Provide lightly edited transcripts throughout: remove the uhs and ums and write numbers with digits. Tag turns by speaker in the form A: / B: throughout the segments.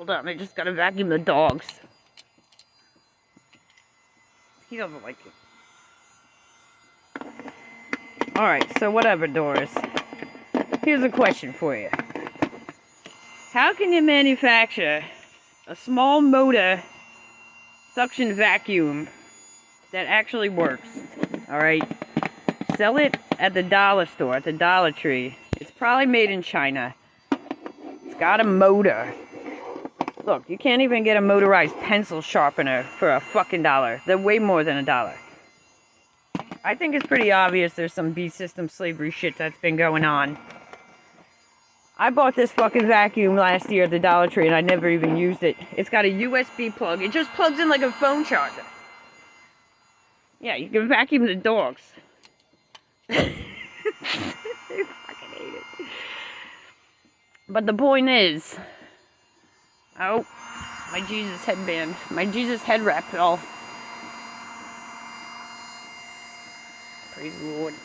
A: Hold on, I just gotta vacuum the dogs. He doesn't like it. Alright, so whatever, Doris. Here's a question for you. How can you manufacture a small motor suction vacuum that actually works? Alright? Sell it at the dollar store, at the Dollar Tree. It's probably made in China. It's got a motor. Look, you can't even get a motorized pencil sharpener for a fucking dollar. They're way more than $1. I think it's pretty obvious there's some beast system slavery shit that's been going on. I bought this fucking vacuum last year at the Dollar Tree and I never even used it. It's got a USB plug. It just plugs in like a phone charger. Yeah, you can vacuum the dogs. I fucking hate it. But the point is... Oh, my Jesus headband. My Jesus head wrap fell. Praise the Lord.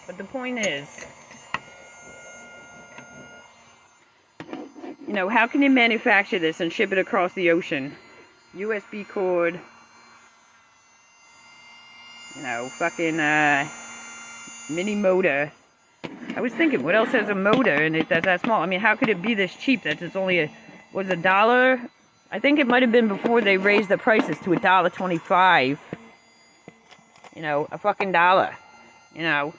A: But the point is, you know, how can you manufacture this and ship it across the ocean? USB cord. You know, fucking, mini motor. I was thinking, what else has a motor in it that's that small? I mean, how could it be this cheap that it's only was $1? I think it might have been before they raised the prices to $1.25. You know, a fucking dollar. You know.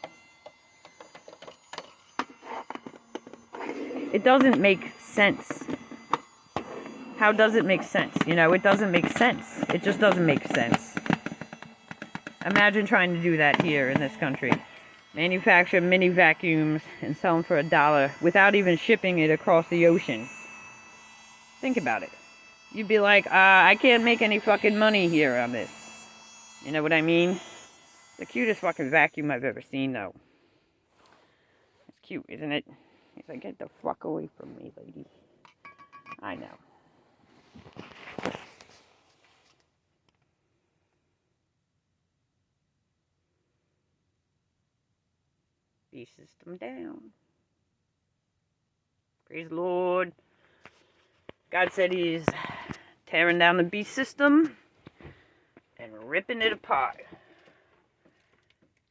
A: It doesn't make sense. How does it make sense? You know, it doesn't make sense. It just doesn't make sense. Imagine trying to do that here in this country. Manufacture mini vacuums and sell them for $1 without even shipping it across the ocean. Think about it. You'd be like, I can't make any fucking money here on this. You know what I mean? The cutest fucking vacuum I've ever seen, though. It's cute, isn't it? He's like, get the fuck away from me, lady. I know. Beast system down. Praise the Lord. God said he's tearing down the beast system and ripping it apart.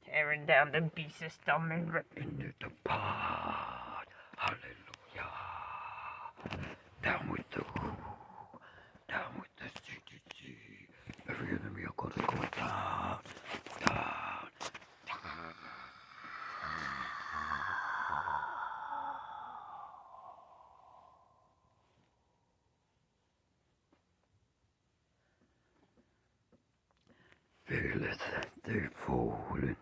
A: Tearing down the beast system and ripping it apart. Hallelujah. Down with the who. Down with the CTC. Every enemy of God is going down. Down. Down. Fearless, they fallen.